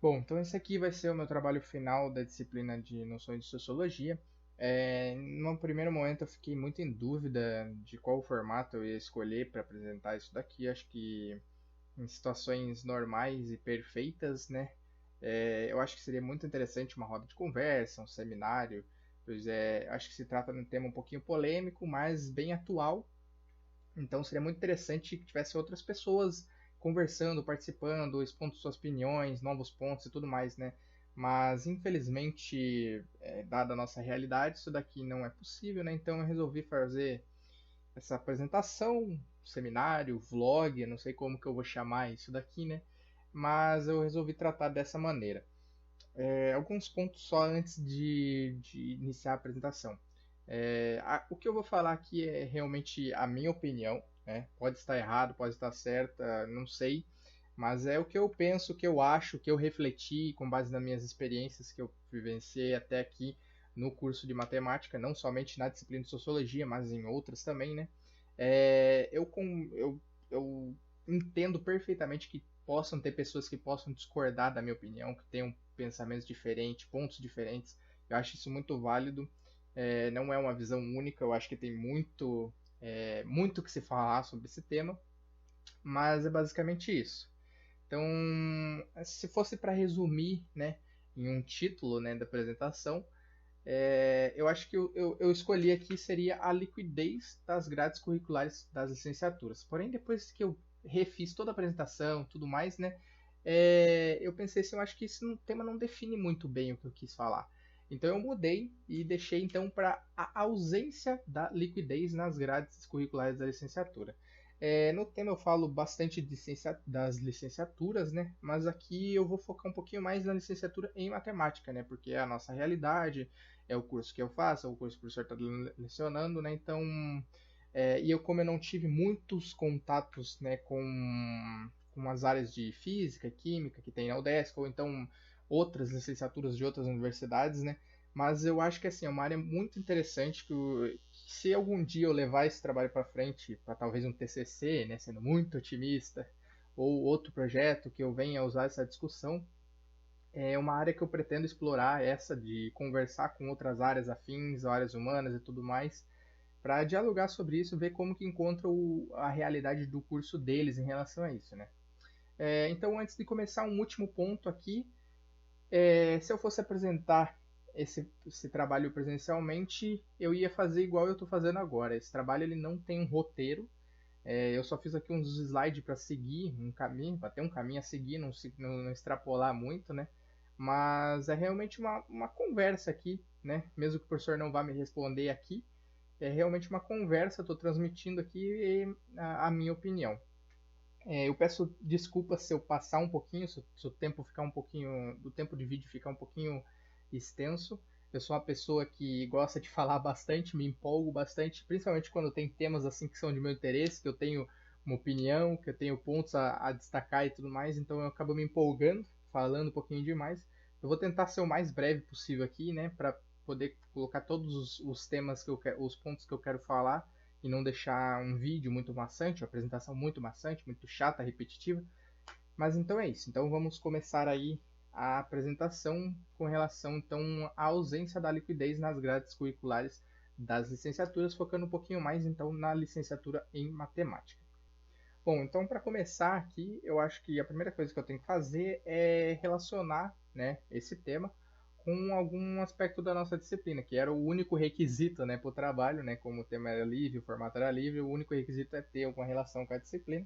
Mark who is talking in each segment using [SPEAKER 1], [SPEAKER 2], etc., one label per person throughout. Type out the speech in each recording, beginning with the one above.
[SPEAKER 1] Bom, então esse aqui vai ser o meu trabalho final da disciplina de noções de sociologia. No primeiro momento eu fiquei muito em dúvida de qual formato eu ia escolher para apresentar isso daqui. Acho que em situações normais e perfeitas, né? Eu acho que seria muito interessante uma roda de conversa, um seminário, pois acho que se trata de um tema um pouquinho polêmico, mas bem atual. Então seria muito interessante que tivesse outras pessoas conversando, participando, expondo suas opiniões, novos pontos e tudo mais, né? Mas infelizmente, dada a nossa realidade, isso daqui não é possível, né? Então eu resolvi fazer essa apresentação, seminário, vlog, não sei como que eu vou chamar isso daqui, né? Mas eu resolvi tratar dessa maneira. Alguns pontos só antes de iniciar a apresentação. O que eu vou falar aqui é realmente a minha opinião, né? Pode estar errado, pode estar certa, não sei, mas é o que eu penso, o que eu acho, o que eu refleti com base nas minhas experiências que eu vivenciei até aqui no curso de matemática, não somente na disciplina de sociologia, mas em outras também, né? Eu entendo perfeitamente que possam ter pessoas que possam discordar da minha opinião, que tenham pensamentos diferentes, pontos diferentes. Eu acho isso muito válido. Não é uma visão única, eu acho que tem muito que se falar sobre esse tema, mas é basicamente isso. Então, se fosse para resumir, né, em um título, né, da apresentação, eu acho que eu escolhi aqui seria a liquidez das grades curriculares das licenciaturas. Porém, depois que eu refiz toda a apresentação, tudo mais, né, eu pensei assim, eu acho que esse tema não define muito bem o que eu quis falar. Então eu mudei e deixei então para a ausência da liquidez nas grades curriculares da licenciatura. No tema eu falo bastante das licenciaturas, né? Mas aqui eu vou focar um pouquinho mais na licenciatura em matemática, né? Porque é a nossa realidade, é o curso que eu faço, é o curso que o professor está lecionando, né? Então, como eu não tive muitos contatos, né, com as áreas de física, química que tem na UDESC, ou então outras licenciaturas de outras universidades, né? Mas eu acho que assim, é uma área muito interessante que se algum dia eu levar esse trabalho para frente, para talvez um TCC, né, sendo muito otimista, ou outro projeto que eu venha a usar essa discussão, é uma área que eu pretendo explorar, essa de conversar com outras áreas afins, áreas humanas e tudo mais, para dialogar sobre isso, ver como que encontra a realidade do curso deles em relação a isso, né? Então, antes de começar, um último ponto aqui, se eu fosse apresentar esse trabalho presencialmente, eu ia fazer igual eu estou fazendo agora. Esse trabalho ele não tem um roteiro, eu só fiz aqui uns slides para seguir um caminho, para ter um caminho a seguir, não extrapolar muito, né? Mas é realmente uma conversa aqui, né? Mesmo que o professor não vá me responder aqui, é realmente uma conversa, estou transmitindo aqui a minha opinião. Eu peço desculpas se eu passar um pouquinho, se o tempo ficar um pouquinho, do tempo de vídeo ficar um pouquinho extenso. Eu sou uma pessoa que gosta de falar bastante, me empolgo bastante, principalmente quando tem temas assim que são de meu interesse, que eu tenho uma opinião, que eu tenho pontos a destacar e tudo mais, então eu acabo me empolgando, falando um pouquinho demais. Eu vou tentar ser o mais breve possível aqui, né, para poder colocar todos os temas que eu quero, os pontos que eu quero falar e não deixar um vídeo muito maçante, uma apresentação muito maçante, muito chata, repetitiva. Mas então é isso. Então vamos começar aí a apresentação com relação então à ausência da liquidez nas grades curriculares das licenciaturas, focando um pouquinho mais então na licenciatura em matemática. Bom, então para começar aqui, eu acho que a primeira coisa que eu tenho que fazer é relacionar, né, esse tema com algum aspecto da nossa disciplina, que era o único requisito, né, para o trabalho, né, como o tema era livre, o formato era livre, o único requisito é ter alguma relação com a disciplina,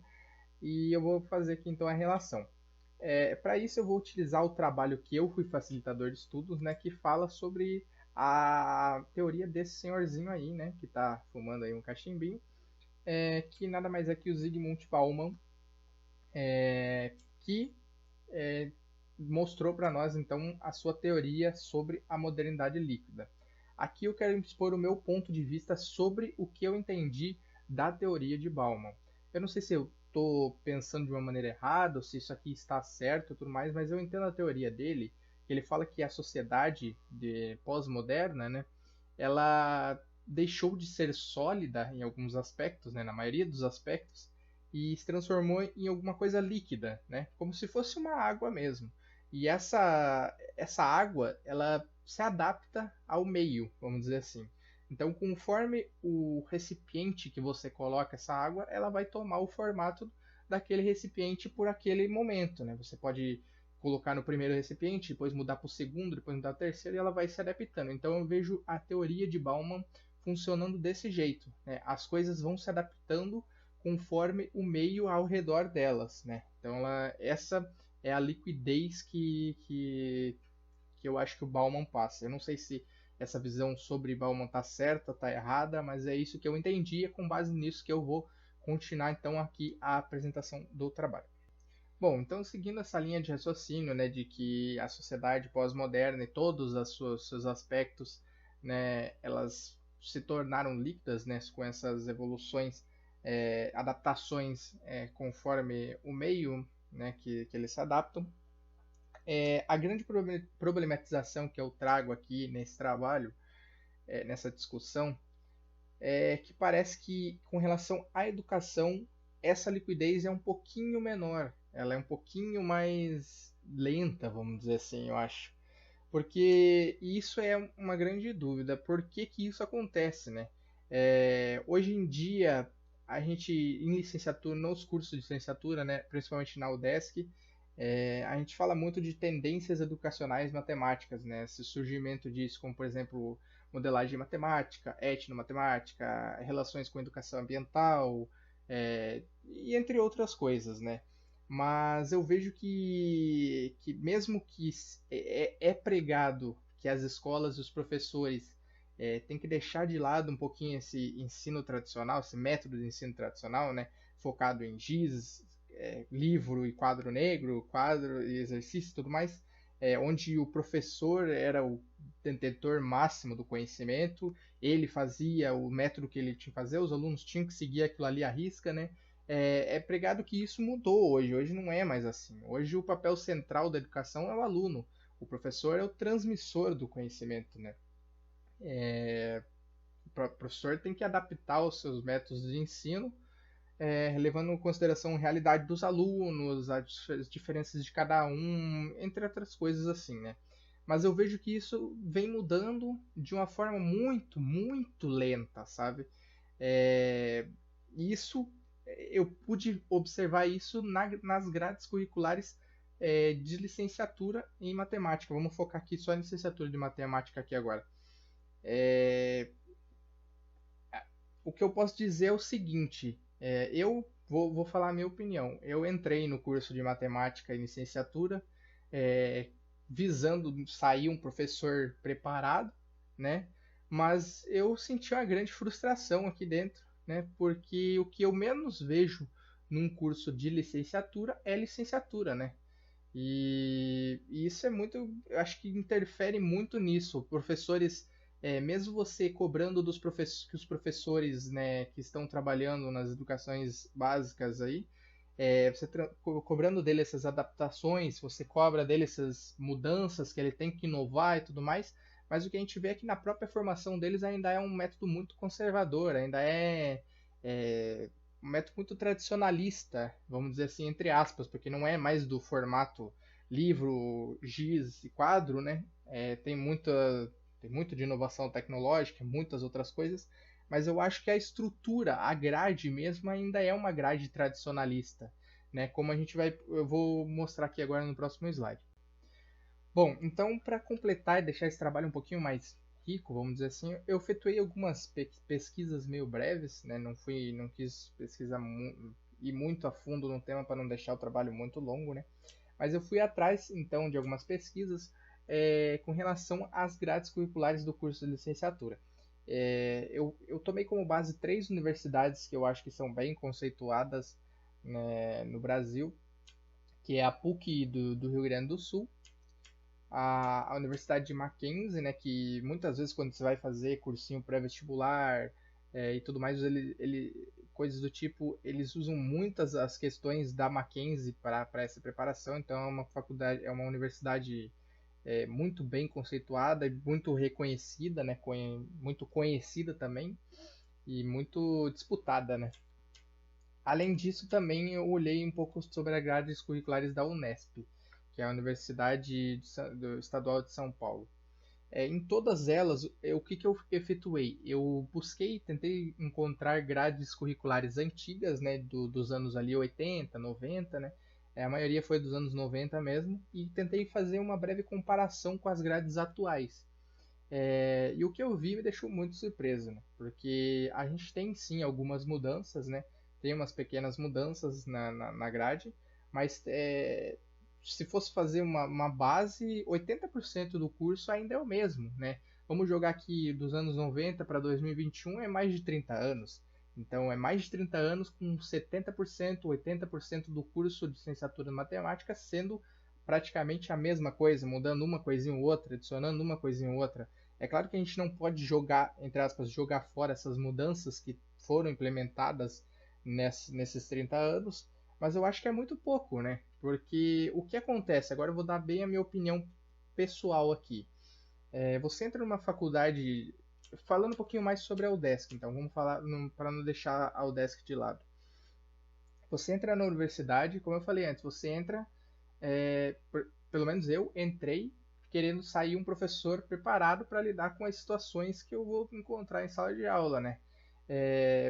[SPEAKER 1] e eu vou fazer aqui então a relação. Para isso eu vou utilizar o trabalho que eu fui facilitador de estudos, né, que fala sobre a teoria desse senhorzinho aí, né, que está fumando aí um cachimbinho, que nada mais é que o Zygmunt Bauman, que é, mostrou para nós então a sua teoria sobre a modernidade líquida. Aqui eu quero expor o meu ponto de vista sobre o que eu entendi da teoria de Bauman. Eu não sei se eu estou pensando de uma maneira errada ou se isso aqui está certo e tudo mais, mas eu entendo a teoria dele. Ele fala que a sociedade pós-moderna, né, ela deixou de ser sólida em alguns aspectos, né, na maioria dos aspectos, e se transformou em alguma coisa líquida, né, como se fosse uma água mesmo. E essa água, ela se adapta ao meio, vamos dizer assim. Então, conforme o recipiente que você coloca essa água, ela vai tomar o formato daquele recipiente por aquele momento, né? Você pode colocar no primeiro recipiente, depois mudar para o segundo, depois mudar para o terceiro, e ela vai se adaptando. Então, eu vejo a teoria de Bauman funcionando desse jeito, né? As coisas vão se adaptando conforme o meio ao redor delas, né? Então, essa é a liquidez que eu acho que o Bauman passa. Eu não sei se essa visão sobre Bauman está certa, está errada, mas é isso que eu entendi e é com base nisso que eu vou continuar então aqui a apresentação do trabalho. Bom, então seguindo essa linha de raciocínio, né, de que a sociedade pós-moderna e todos os seus aspectos, né, elas se tornaram líquidas, né, com essas evoluções, adaptações conforme o meio, né, que eles se adaptam. A grande problematização que eu trago aqui nesse trabalho, nessa discussão, é que parece que com relação à educação, essa liquidez é um pouquinho menor, ela é um pouquinho mais lenta, vamos dizer assim, eu acho. Porque isso é uma grande dúvida, por que que isso acontece, né? Hoje em dia, a gente, em licenciatura, nos cursos de licenciatura, né, principalmente na UDESC, a gente fala muito de tendências educacionais matemáticas, né? Esse surgimento disso, como por exemplo, modelagem matemática, etnomatemática, relações com educação ambiental, e entre outras coisas, né? Mas eu vejo que mesmo que é pregado que as escolas e os professores têm que deixar de lado um pouquinho esse ensino tradicional, esse método de ensino tradicional, né, focado em giz, livro e quadro negro, quadro e exercício e tudo mais, onde o professor era o detentor máximo do conhecimento, ele fazia o método que ele tinha que fazer, os alunos tinham que seguir aquilo ali à risca, né? Pregado que isso mudou hoje. Hoje não é mais assim. Hoje o papel central da educação é o aluno. O professor é o transmissor do conhecimento, né? O professor tem que adaptar os seus métodos de ensino, levando em consideração a realidade dos alunos, as diferenças de cada um, entre outras coisas assim, né? Mas eu vejo que isso vem mudando de uma forma muito, muito lenta, sabe? É, isso eu pude observar isso nas grades curriculares de licenciatura em matemática. Vamos focar aqui só em licenciatura de matemática aqui agora. O que eu posso dizer é o seguinte: eu vou falar a minha opinião. Eu entrei no curso de matemática em licenciatura visando sair um professor preparado, né? Mas eu senti uma grande frustração aqui dentro, né? Porque o que eu menos vejo num curso de licenciatura é licenciatura, né? E isso é muito, eu acho que interfere muito nisso. Professores, mesmo você cobrando que os professores, né, que estão trabalhando nas educações básicas aí, você cobrando dele essas adaptações, você cobra dele essas mudanças que ele tem que inovar e tudo mais, mas o que a gente vê é que na própria formação deles ainda é um método muito conservador, ainda é um método muito tradicionalista, vamos dizer assim, entre aspas, porque não é mais do formato livro, giz e quadro, né? Tem muito de inovação tecnológica, muitas outras coisas, mas eu acho que a estrutura, a grade mesmo, ainda é uma grade tradicionalista, né? Como eu vou mostrar aqui agora no próximo slide. Bom, então para completar e deixar esse trabalho um pouquinho mais rico, vamos dizer assim, eu efetuei algumas pesquisas meio breves, né? Não quis ir muito a fundo no tema para não deixar o trabalho muito longo, né? Mas eu fui atrás então de algumas pesquisas com relação às grades curriculares do curso de licenciatura. Eu tomei como base 3 universidades que eu acho que são bem conceituadas, né, no Brasil, que é a PUC do Rio Grande do Sul, a Universidade de Mackenzie, né, que muitas vezes quando você vai fazer cursinho pré-vestibular e tudo mais, coisas do tipo, eles usam muitas as questões da Mackenzie para essa preparação, então é uma faculdade, é uma universidade muito bem conceituada e muito reconhecida, né, muito conhecida também e muito disputada, né. Além disso, também eu olhei um pouco sobre as grades curriculares da Unesp, que é a Universidade Estadual de São Paulo. Em todas elas, o que, que eu efetuei? Eu busquei, tentei encontrar grades curriculares antigas, né, dos anos ali 80, 90, né? A maioria foi dos anos 90 mesmo, e tentei fazer uma breve comparação com as grades atuais. E o que eu vi me deixou muito surpreso, né? Porque a gente tem sim algumas mudanças, né? Tem umas pequenas mudanças na grade, mas se fosse fazer uma base, 80% do curso ainda é o mesmo, né? Vamos jogar aqui dos anos 90 para 2021 é mais de 30 anos. Então é mais de 30 anos com 70%, 80% do curso de licenciatura em matemática sendo praticamente a mesma coisa, mudando uma coisinha ou outra, adicionando uma coisinha ou outra. É claro que a gente não pode jogar, entre aspas, jogar fora essas mudanças que foram implementadas nesses 30 anos, mas eu acho que é muito pouco, né? Porque o que acontece, agora eu vou dar bem a minha opinião pessoal aqui. Você entra numa faculdade, falando um pouquinho mais sobre a UDESC, então vamos falar para não deixar a UDESC de lado. Você entra na universidade, como eu falei antes, você entra, pelo menos eu entrei querendo sair um professor preparado para lidar com as situações que eu vou encontrar em sala de aula, né?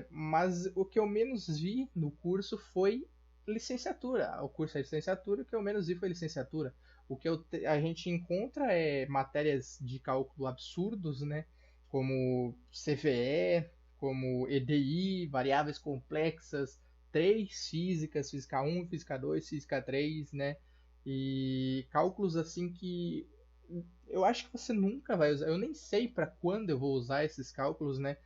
[SPEAKER 1] Mas o que eu menos vi no curso foi licenciatura. O curso é licenciatura, o que eu menos vi foi licenciatura. O que a gente encontra é matérias de cálculo absurdos, né? Como CVE, como EDI, variáveis complexas, três físicas, física 1, física 2, física 3, né? E cálculos assim que eu acho que você nunca vai usar. Eu nem sei para quando eu vou usar esses cálculos, né?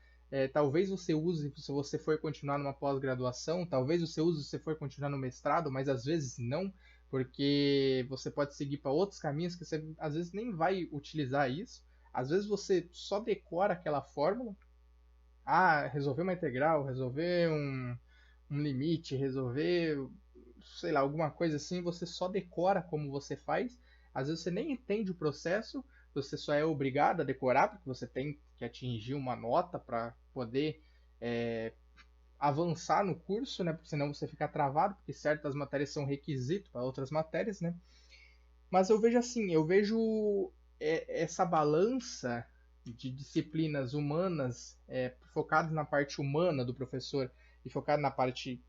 [SPEAKER 1] Talvez você use se você for continuar numa pós-graduação, talvez você use se você for continuar no mestrado, mas às vezes não, porque você pode seguir para outros caminhos que você às vezes nem vai utilizar isso. Às vezes você só decora aquela fórmula. Ah, resolver uma integral, resolver um limite, resolver, sei lá, alguma coisa assim, você só decora como você faz. Às vezes você nem entende o processo, você só é obrigado a decorar, porque você tem que atingir uma nota para poder avançar no curso, né? Porque senão você fica travado, porque certas matérias são requisito para outras matérias, né? Mas eu vejo assim, eu vejo essa balança de disciplinas humanas focadas na parte humana do professor e focado na parte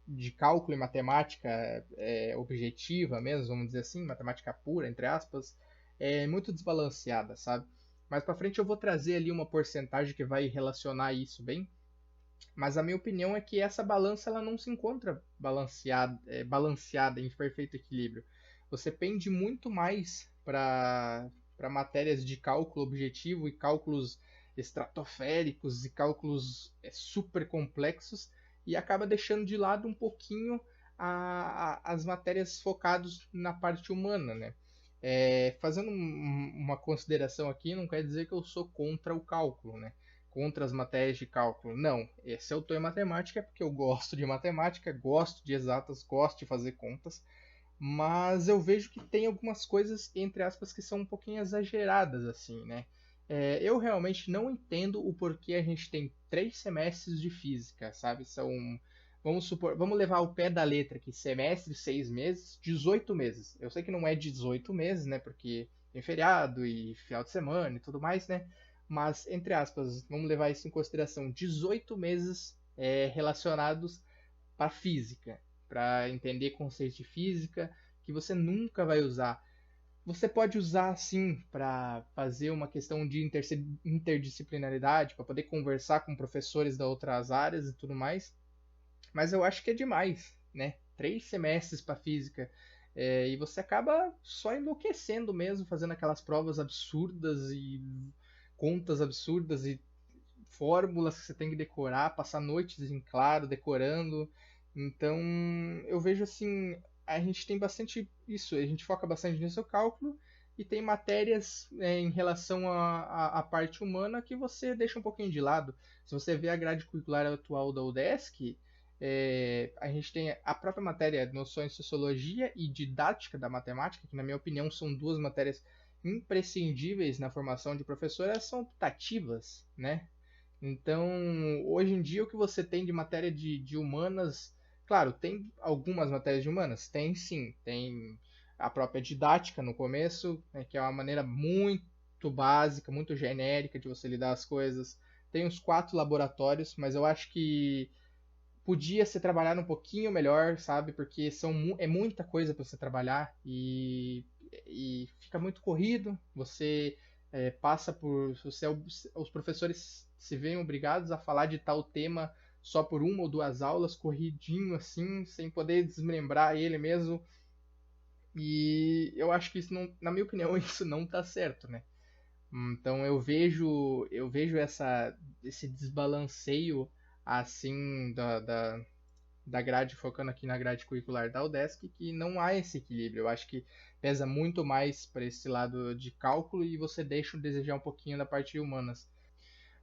[SPEAKER 1] de cálculo e matemática objetiva mesmo, vamos dizer assim, matemática pura, entre aspas, é muito desbalanceada, sabe? Mais para frente eu vou trazer ali uma porcentagem que vai relacionar isso bem, mas a minha opinião é que essa balança ela não se encontra balanceada em perfeito equilíbrio. Você pende muito mais para matérias de cálculo objetivo e cálculos estratosféricos e cálculos super complexos e acaba deixando de lado um pouquinho as matérias focadas na parte humana, né? Fazendo uma consideração aqui, não quer dizer que eu sou contra o cálculo, né? Contra as matérias de cálculo. Não, se eu estou em matemática é porque eu gosto de matemática, gosto de exatas, gosto de fazer contas, mas eu vejo que tem algumas coisas, entre aspas, que são um pouquinho exageradas, assim, né? Eu realmente não entendo o porquê a gente tem 3 semestres de física, sabe? Vamos supor, vamos levar ao pé da letra aqui, semestre, 6 meses, 18 meses. Eu sei que não é 18 meses, né? Porque tem feriado e final de semana e tudo mais, né? Mas, entre aspas, vamos levar isso em consideração, 18 meses relacionados para física, para entender conceitos de física que você nunca vai usar. Você pode usar sim para fazer uma questão de interdisciplinaridade, para poder conversar com professores das outras áreas e tudo mais, mas eu acho que é demais, né? 3 semestres para física. E você acaba só enlouquecendo mesmo, fazendo aquelas provas absurdas e contas absurdas e fórmulas que você tem que decorar, passar noites em claro decorando. Então, eu vejo assim, a gente tem bastante isso, a gente foca bastante nesse cálculo e tem matérias em relação à parte humana que você deixa um pouquinho de lado. Se você vê a grade curricular atual da UDESC, a gente tem a própria matéria Noções de Sociologia e Didática da Matemática, que na minha opinião são duas matérias imprescindíveis na formação de professor, elas são optativas, né? Então, hoje em dia, o que você tem de matéria de humanas, claro, tem algumas matérias de humanas? Tem sim, tem a própria didática no começo, né, que é uma maneira muito básica, muito genérica de você lidar as coisas. Tem os 4 laboratórios, mas eu acho que podia ser trabalhado um pouquinho melhor, sabe? Porque é muita coisa para você trabalhar e fica muito corrido. Você passa por. Os professores se veem obrigados a falar de tal tema só por 1 ou 2 aulas, corridinho assim, sem poder desmembrar ele mesmo. E eu acho que isso não, na minha opinião, isso não tá certo, né? Então eu vejo esse desbalanceio assim da grade, focando aqui na grade curricular da UDESC, que não há esse equilíbrio. Eu acho que pesa muito mais para esse lado de cálculo e você deixa o desejar um pouquinho da parte de humanas.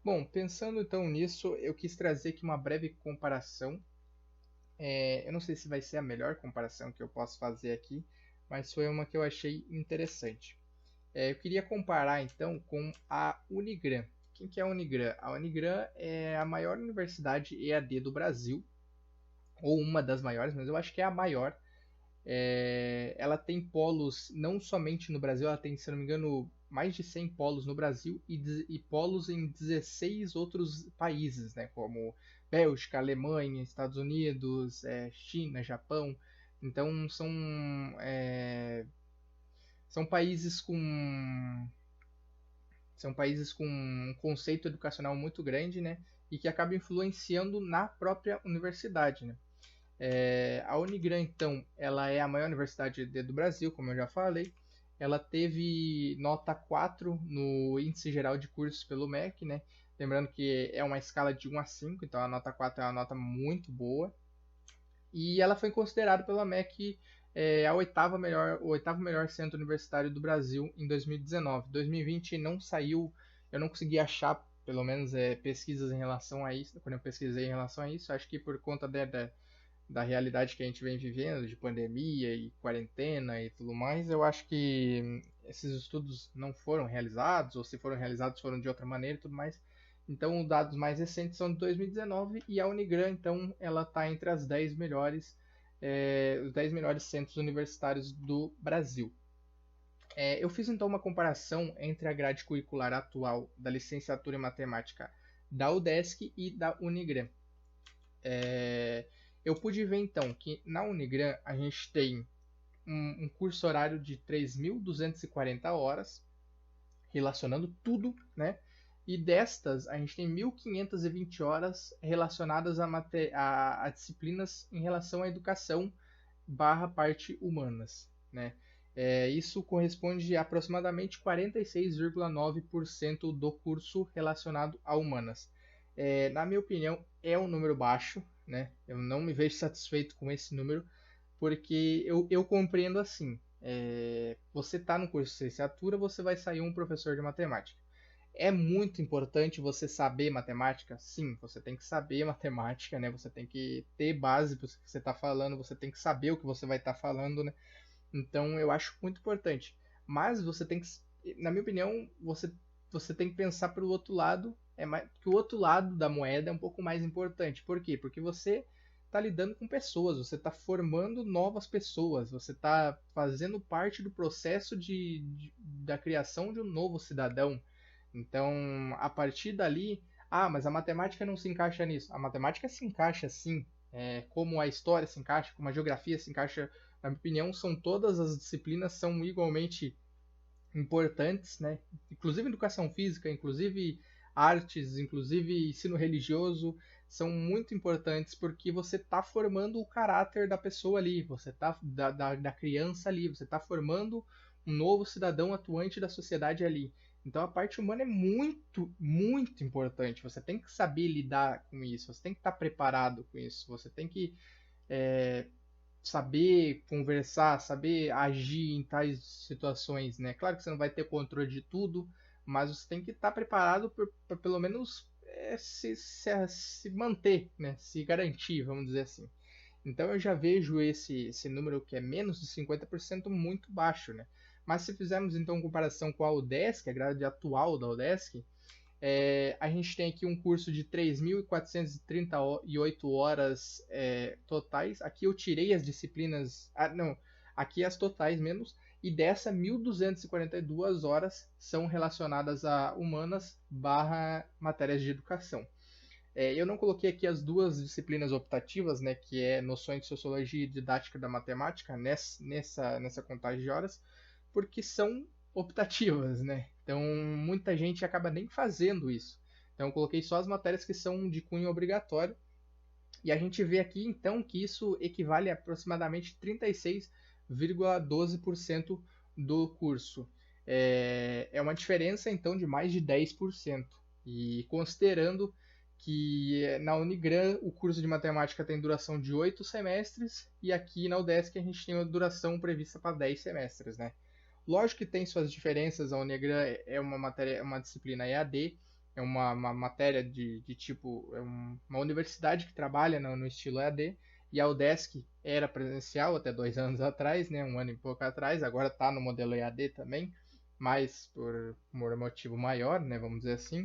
[SPEAKER 1] Bom, pensando então nisso, eu quis trazer aqui uma breve comparação. Eu não sei se vai ser a melhor comparação que eu posso fazer aqui, mas foi uma que eu achei interessante. Eu queria comparar então com a Unigran. Quem que é a Unigran? A Unigran é a maior universidade EAD do Brasil, ou uma das maiores, mas eu acho que é a maior. Ela tem polos não somente no Brasil, ela tem, se não me engano, mais de 100 polos no Brasil e polos em 16 outros países, né, como Bélgica, Alemanha, Estados Unidos, China, Japão. Então são países com são países com um conceito educacional muito grande, né, e que acaba influenciando na própria universidade, né. A Unigran, então, ela é a maior universidade do Brasil, como eu já falei. Ela teve nota 4 no Índice Geral de Cursos pelo MEC, né? Lembrando que é uma escala de 1 a 5, então a nota 4 é uma nota muito boa. E ela foi considerada pela MEC o oitavo melhor centro universitário do Brasil em 2019. 2020 não saiu, eu não consegui achar, pelo menos, pesquisas em relação a isso, quando eu pesquisei em relação a isso. Acho que por conta da realidade que a gente vem vivendo, de pandemia e quarentena e tudo mais, eu acho que esses estudos não foram realizados, ou se foram realizados foram de outra maneira e tudo mais. Então, os dados mais recentes são de 2019 e a Unigran, então, ela está entre os 10 melhores centros universitários do Brasil. Eu fiz então uma comparação entre a grade curricular atual da licenciatura em matemática da UDESC e da Unigran. Eu pude ver então que na Unigran a gente tem um curso horário de 3.240 horas, relacionando tudo, né? E destas a gente tem 1.520 horas relacionadas a disciplinas em relação à educação barra parte humanas, né? Isso corresponde a aproximadamente 46,9% do curso relacionado a humanas. Na minha opinião, é um número baixo, né? Eu não me vejo satisfeito com esse número, porque eu compreendo assim. Você está no curso de licenciatura, você vai sair um professor de matemática. É muito importante você saber matemática? Sim, você tem que saber matemática, né? Você tem que ter base para o que você está falando, você tem que saber o que você vai estar falando, né? Então eu acho muito importante. Mas você tem que, na minha opinião, você tem que pensar para o outro lado, que o outro lado da moeda é um pouco mais importante. Por quê? Porque você está lidando com pessoas, você está formando novas pessoas, você está fazendo parte do processo da criação de um novo cidadão. Então, a partir dali, mas a matemática não se encaixa nisso. A matemática se encaixa sim, como a história se encaixa, como a geografia se encaixa. Na minha opinião, todas as disciplinas são igualmente importantes, né? Inclusive educação física, inclusive artes, inclusive ensino religioso, são muito importantes porque você está formando o caráter da pessoa ali, você está da criança ali, você está formando um novo cidadão atuante da sociedade ali. Então a parte humana é muito, muito importante. Você tem que saber lidar com isso, você tem que estar preparado com isso, você tem que é, saber conversar, saber agir em tais situações, né? Claro que você não vai ter controle de tudo, mas você tem que estar preparado para pelo menos se manter, né? Se garantir, vamos dizer assim. Então eu já vejo esse número que é menos de 50% muito baixo, né? Mas se fizermos então comparação com a UDESC, a grade atual da UDESC, a gente tem aqui um curso de 3.438 horas totais. Aqui eu tirei as disciplinas. Não. Aqui as totais menos, e dessa 1.242 horas são relacionadas a humanas barra matérias de educação. Eu não coloquei aqui as duas disciplinas optativas, né, que é noções de sociologia e didática da matemática, nessa contagem de horas, porque são optativas, né? Então muita gente acaba nem fazendo isso. Então eu coloquei só as matérias que são de cunho obrigatório. E a gente vê aqui então que isso equivale a aproximadamente 36,12% do curso. É uma diferença então de mais de 10%. E considerando que na Unigran o curso de matemática tem duração de 8 semestres e aqui na UDESC a gente tem uma duração prevista para 10 semestres, né? Lógico que tem suas diferenças, a Unigran é uma matéria, é uma disciplina EAD, é uma matéria de tipo, uma universidade que trabalha no estilo EAD, e a UDESC era presencial até 2 anos atrás, né, um ano e pouco atrás, agora está no modelo EAD também, mas por um motivo maior, né, vamos dizer assim.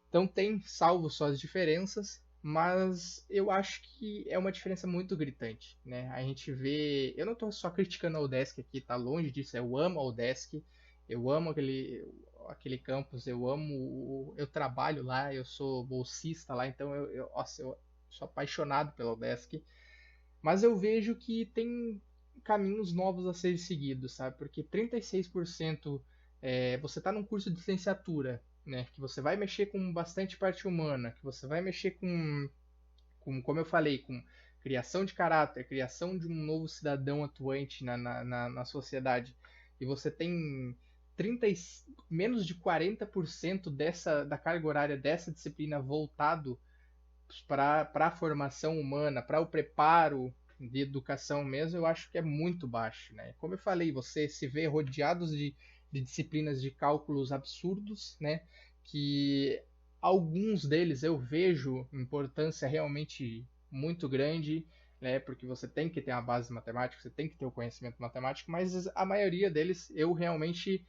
[SPEAKER 1] Então tem, salvo suas diferenças, mas eu acho que é uma diferença muito gritante, né? A gente vê, eu não estou só criticando a UDESC aqui, tá longe disso, eu amo a UDESC, eu amo aquele campus, eu trabalho lá, eu sou bolsista lá, então nossa, eu sou apaixonado pela UDESC, mas eu vejo que tem caminhos novos a ser seguidos, sabe? Porque 36% você está num curso de licenciatura, né? Que você vai mexer com bastante parte humana, que você vai mexer como eu falei, com criação de caráter, criação de um novo cidadão atuante na sociedade, e você tem 30, menos de 40% da carga horária dessa disciplina voltado para a formação humana, para o preparo de educação mesmo, eu acho que é muito baixo, né? Como eu falei, você se vê rodeados de disciplinas de cálculos absurdos, né? Que alguns deles eu vejo importância realmente muito grande, né? Porque você tem que ter uma base de matemática, você tem que ter o conhecimento matemático, mas a maioria deles eu realmente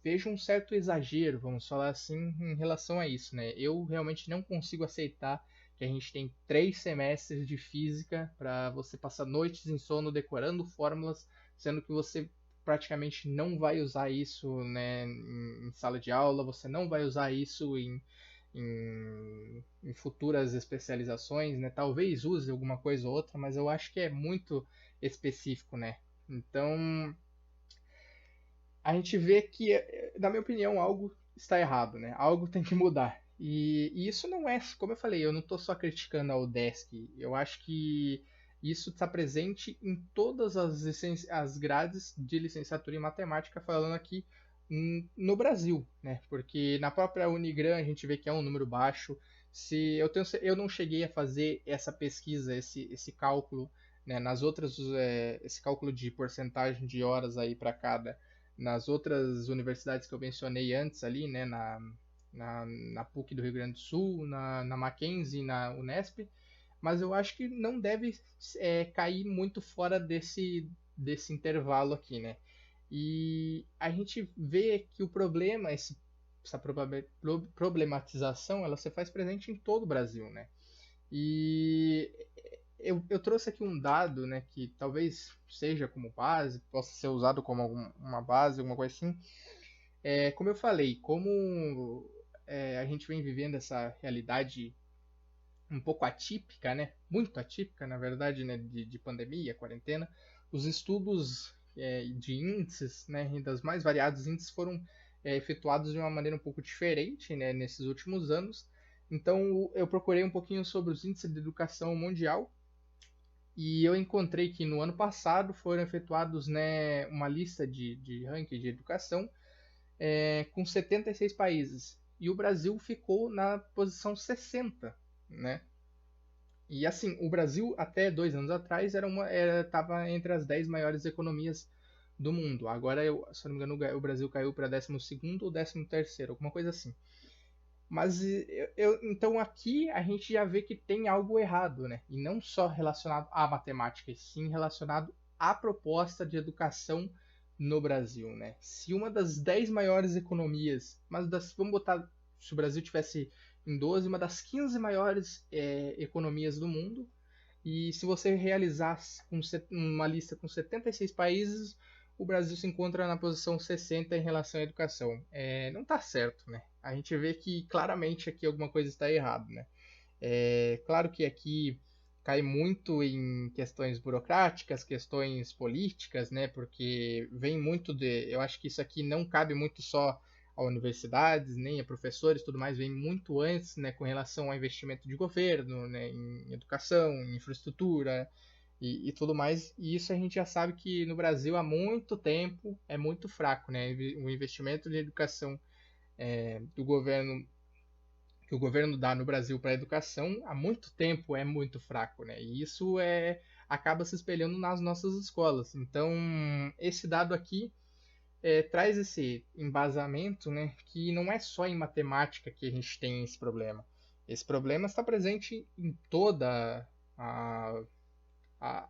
[SPEAKER 1] vejo um certo exagero, vamos falar assim, em relação a isso, né? Eu realmente não consigo aceitar que a gente tem 3 semestres de física para você passar noites em sono decorando fórmulas, sendo que você praticamente não vai usar isso, né, em sala de aula, você não vai usar isso em futuras especializações, né? Talvez use alguma coisa ou outra, mas eu acho que é muito específico, né? Então a gente vê que, na minha opinião, algo está errado, né? Algo tem que mudar. E isso não é, como eu falei, eu não estou só criticando a UDESC. Eu acho que isso está presente em todas as grades de licenciatura em matemática, falando aqui no Brasil, né? Porque na própria Unigran a gente vê que é um número baixo. Se eu não cheguei a fazer essa pesquisa, esse cálculo, né? Nas outras, esse cálculo de porcentagem de horas aí para cada nas outras universidades que eu mencionei antes ali, né, na PUC do Rio Grande do Sul, na Mackenzie, na Unesp, mas eu acho que não deve cair muito fora desse intervalo aqui, né? E a gente vê que o problema, essa problematização, ela se faz presente em todo o Brasil, né? E eu trouxe aqui um dado, né, que talvez seja como base, possa ser usado como uma base, alguma coisa assim. Como eu falei, como a gente vem vivendo essa realidade um pouco atípica, né, muito atípica, na verdade, né, de pandemia, quarentena, os estudos de índices, né, e das mais variados índices foram efetuados de uma maneira um pouco diferente, né, nesses últimos anos. Então, eu procurei um pouquinho sobre os índices de educação mundial e eu encontrei que no ano passado foram efetuados, né, uma lista de ranking de educação com 76 países. E o Brasil ficou na posição 60, né? E assim, o Brasil até 2 anos atrás estava entre as 10 maiores economias do mundo. Agora, se eu não me engano, o Brasil caiu para 12º ou 13º, alguma coisa assim. Mas então aqui a gente já vê que tem algo errado, né? E não só relacionado à matemática, e sim relacionado à proposta de educação no Brasil, né? Se uma das 10 maiores economias, vamos botar, se o Brasil tivesse em 12, uma das 15 maiores economias do mundo, E se você realizar uma lista com 76 países, o Brasil se encontra na posição 60 em relação à educação. Não está certo, né? A gente vê que claramente aqui alguma coisa está errada, né? Claro que aqui cai muito em questões burocráticas, questões políticas, né? Porque vem muito de. Eu acho que isso aqui não cabe muito só a universidades, nem a professores, tudo mais, vem muito antes, né? Com relação ao investimento de governo, né? Em educação, em infraestrutura e tudo mais. E isso a gente já sabe que no Brasil há muito tempo é muito fraco, né? O investimento de educação do governo que o governo dá no Brasil para a educação há muito tempo é muito fraco, né? E isso acaba se espelhando nas nossas escolas. Então, esse dado aqui traz esse embasamento, né? Que não é só em matemática que a gente tem esse problema. Esse problema está presente em a,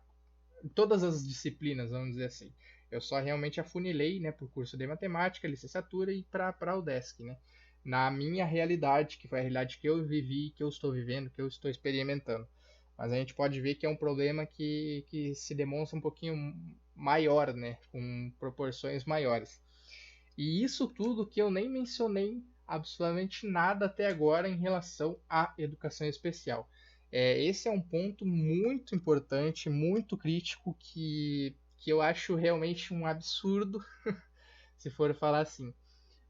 [SPEAKER 1] em todas as disciplinas, vamos dizer assim. Eu só realmente afunilei, né, para o curso de matemática, licenciatura e para a UDESC, né? Na minha realidade, que foi a realidade que eu vivi, que eu estou vivendo, que eu estou experimentando. Mas a gente pode ver que é um problema que se demonstra um pouquinho maior, né? Com proporções maiores. E isso tudo que eu nem mencionei absolutamente nada até agora em relação à educação especial. Esse é um ponto muito importante, muito crítico, que eu acho realmente um absurdo, se for falar assim.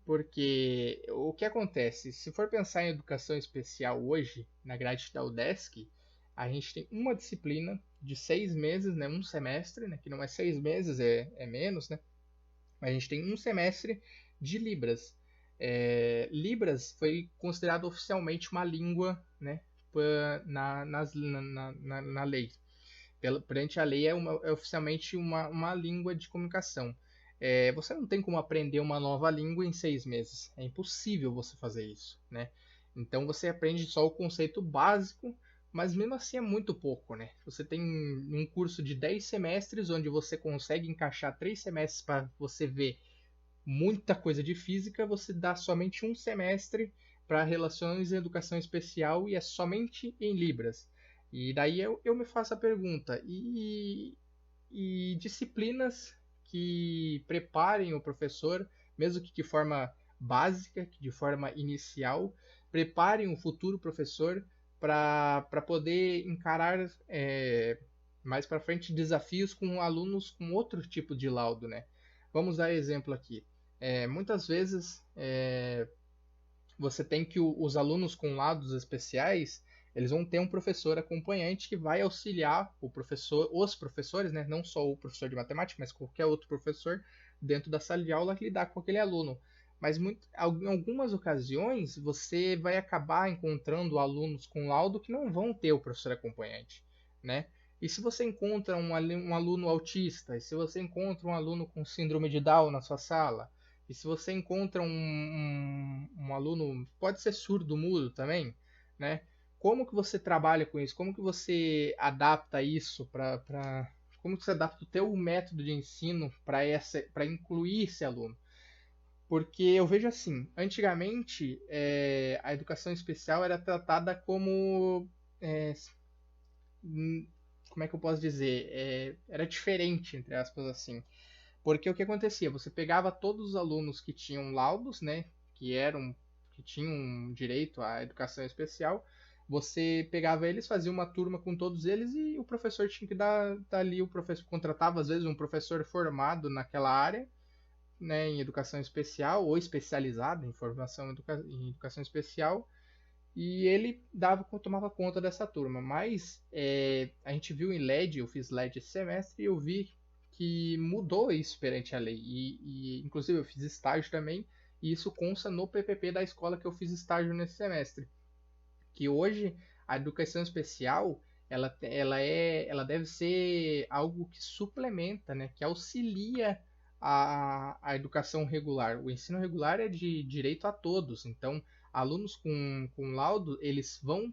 [SPEAKER 1] Porque o que acontece? Se for pensar em educação especial hoje, na grade da UDESC, a gente tem uma disciplina de 6 meses, né, um semestre, né, que não é 6 meses, é menos, né? Mas a gente tem um semestre de Libras. Libras foi considerado oficialmente uma língua, né, na lei. Perante a lei é oficialmente uma língua de comunicação. Você não tem como aprender uma nova língua em 6 meses. É impossível você fazer isso, né? Então você aprende só o conceito básico, mas mesmo assim é muito pouco, né? Você tem um curso de 10 semestres, onde você consegue encaixar 3 semestres para você ver muita coisa de física, você dá somente um semestre para relações e educação especial e é somente em Libras. E daí eu me faço a pergunta: e disciplinas que preparem o professor, mesmo que de forma básica, que de forma inicial, preparem o futuro professor para poder encarar mais para frente desafios com alunos com outro tipo de laudo, né? Vamos dar exemplo aqui. Muitas vezes você tem que os alunos com laudos especiais eles vão ter um professor acompanhante que vai auxiliar os professores, né, não só o professor de matemática, mas qualquer outro professor dentro da sala de aula que lidar com aquele aluno. Mas em algumas ocasiões você vai acabar encontrando alunos com laudo que não vão ter o professor acompanhante, né? E se você encontra um aluno autista, e se você encontra um aluno com síndrome de Down na sua sala, e se você encontra um aluno, pode ser surdo, mudo também, né? Como que você trabalha com isso? Como que você adapta isso como que você adapta o teu método de ensino para incluir esse aluno? Porque eu vejo assim, antigamente a educação especial era tratada como é, como é que eu posso dizer? Era diferente, entre aspas, assim. Porque o que acontecia? Você pegava todos os alunos que tinham laudos, né? Que tinham direito à educação especial. Você pegava eles, fazia uma turma com todos eles e o professor tinha que dar ali, o professor contratava às vezes um professor formado naquela área, né, em educação especial ou especializado em em educação especial, e ele tomava conta dessa turma. Mas a gente viu em LED, eu fiz LED esse semestre, e eu vi que mudou isso perante a lei. Inclusive, eu fiz estágio também, e isso consta no PPP da escola que eu fiz estágio nesse semestre. Que hoje a educação especial ela deve ser algo que suplementa, né, que auxilia a educação regular. O ensino regular é de direito a todos, então alunos com laudo eles vão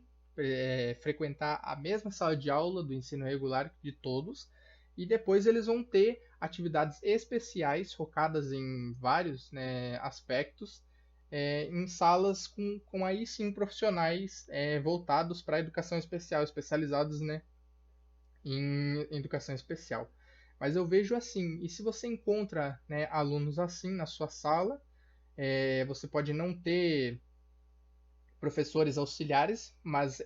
[SPEAKER 1] frequentar a mesma sala de aula do ensino regular de todos e depois eles vão ter atividades especiais focadas em vários, né, aspectos em salas com aí sim profissionais voltados para a educação especial, especializados, né, em educação especial. Mas eu vejo assim, e se você encontra, né, alunos assim na sua sala, você pode não ter professores auxiliares, mas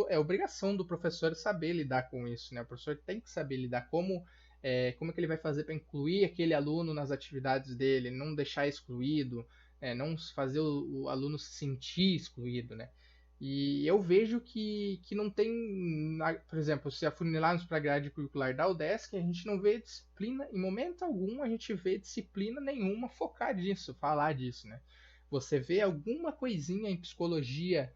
[SPEAKER 1] é obrigação do professor saber lidar com isso, né? O professor tem que saber lidar como é que ele vai fazer para incluir aquele aluno nas atividades dele, não deixar excluído, não fazer o aluno se sentir excluído, né? E eu vejo que não tem, por exemplo, se afunilarmos para a grade curricular da UDESC, a gente não vê disciplina, em momento algum a gente vê disciplina nenhuma focar nisso, falar disso, né? Você vê alguma coisinha em psicologia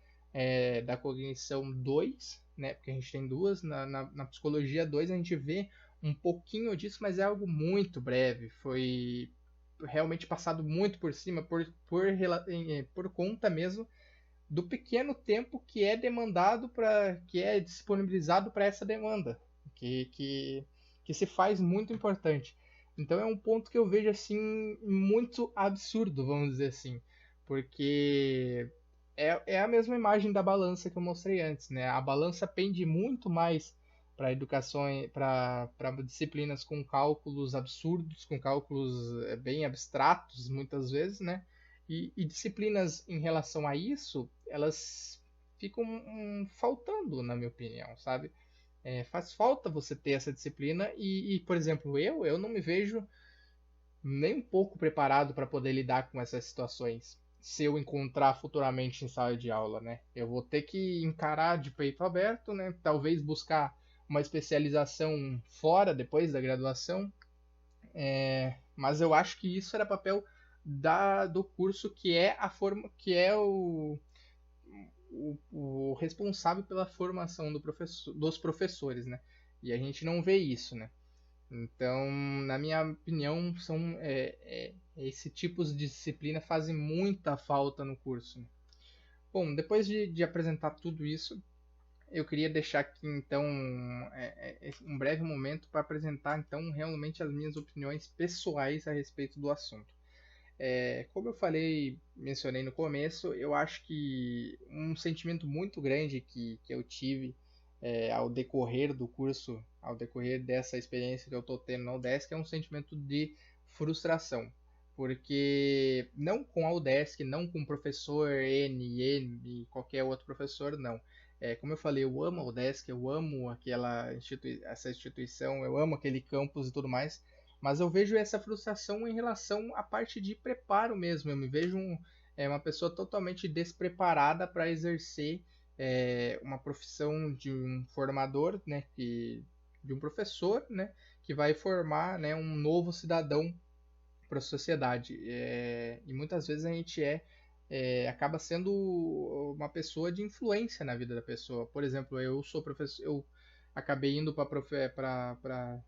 [SPEAKER 1] da cognição 2, né? Porque a gente tem duas, na psicologia 2 a gente vê um pouquinho disso, mas é algo muito breve. Foi realmente passado muito por cima, por conta mesmo do pequeno tempo que é demandado que é disponibilizado para essa demanda, que, que, que se faz muito importante. Então é um ponto que eu vejo assim muito absurdo, vamos dizer assim, porque é a mesma imagem da balança que eu mostrei antes, né? A balança pende muito mais para educação, para disciplinas com cálculos absurdos, com cálculos bem abstratos muitas vezes, né? E disciplinas em relação a isso, elas ficam faltando, na minha opinião, sabe? Faz falta você ter essa disciplina por exemplo, eu não me vejo nem um pouco preparado para poder lidar com essas situações. Se eu encontrar futuramente em sala de aula, né? Eu vou ter que encarar de peito aberto, né? Talvez buscar uma especialização fora, depois da graduação. Mas eu acho que isso era papel do curso que é a forma que é o responsável pela formação dos professores, né? E a gente não vê isso, né? Então, na minha opinião, esse tipo de disciplina fazem muita falta no curso. Bom, depois de apresentar tudo isso, eu queria deixar aqui então um breve momento para apresentar então realmente as minhas opiniões pessoais a respeito do assunto. Como eu mencionei no começo, eu acho que um sentimento muito grande que eu tive ao decorrer do curso, ao decorrer dessa experiência que eu estou tendo na UDESC, é um sentimento de frustração. Porque não com a UDESC, não com o professor N e qualquer outro professor, não. Como eu falei, eu amo a UDESC, eu amo essa instituição, eu amo aquele campus e tudo mais, mas eu vejo essa frustração em relação à parte de preparo mesmo. Eu me vejo uma pessoa totalmente despreparada para exercer uma profissão de um formador, né, de um professor, né, que vai formar, né, um novo cidadão para a sociedade. E muitas vezes a gente acaba sendo uma pessoa de influência na vida da pessoa. Por exemplo, eu sou professor, eu acabei indo para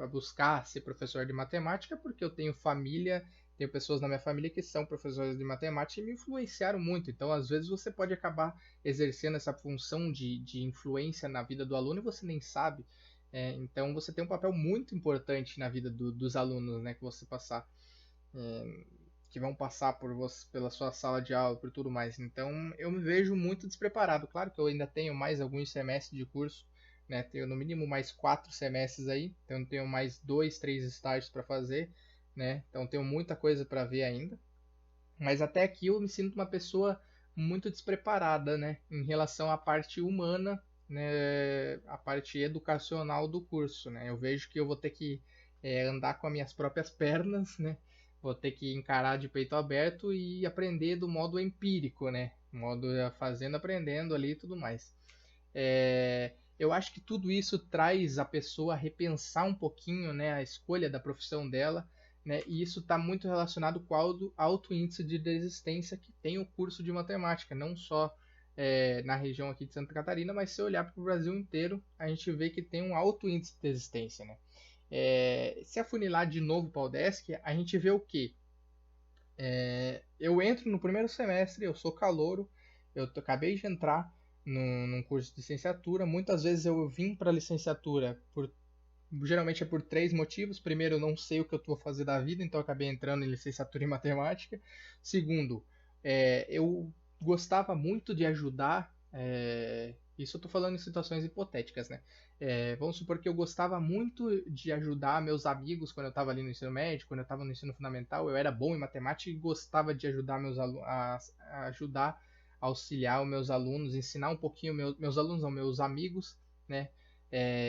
[SPEAKER 1] buscar ser professor de matemática, porque eu tenho pessoas na minha família que são professores de matemática e me influenciaram muito. Então, às vezes, você pode acabar exercendo essa função de influência na vida do aluno e você nem sabe. Então, você tem um papel muito importante na vida dos alunos, né, que você passar, que vão passar pela sua sala de aula, por tudo mais. Então, eu me vejo muito despreparado. Claro que eu ainda tenho mais alguns semestres de curso, né? Tenho no mínimo mais 4 semestres aí, então tenho mais 2, 3 estágios para fazer, né? Então tenho muita coisa para ver ainda. Mas até aqui eu me sinto uma pessoa muito despreparada, né? Em relação à parte humana, né? A parte educacional do curso, né? Eu vejo que eu vou ter que andar com as minhas próprias pernas, né? Vou ter que encarar de peito aberto e aprender do modo empírico, né? Modo fazendo, aprendendo ali e tudo mais. Eu acho que tudo isso traz a pessoa a repensar um pouquinho, né, a escolha da profissão dela, né, e isso está muito relacionado com o alto índice de desistência que tem o curso de matemática, não só na região aqui de Santa Catarina, mas se olhar para o Brasil inteiro, a gente vê que tem um alto índice de desistência. Né? Se afunilar de novo para o UDESC, a gente vê o quê? Eu entro no primeiro semestre, eu sou calouro, acabei de entrar num curso de licenciatura. Muitas vezes eu vim para a licenciatura geralmente é por 3 motivos. Primeiro, eu não sei o que eu vou fazer da vida, então eu acabei entrando em licenciatura em matemática. Segundo, eu gostava muito de ajudar Isso eu tô falando em situações hipotéticas, né? Vamos supor que eu gostava muito de ajudar meus amigos quando eu estava ali no ensino médio, quando eu estava no ensino fundamental, eu era bom em matemática e gostava de ajudar a ajudar, a auxiliar os meus alunos, ensinar um pouquinho meus alunos, não, meus amigos, né?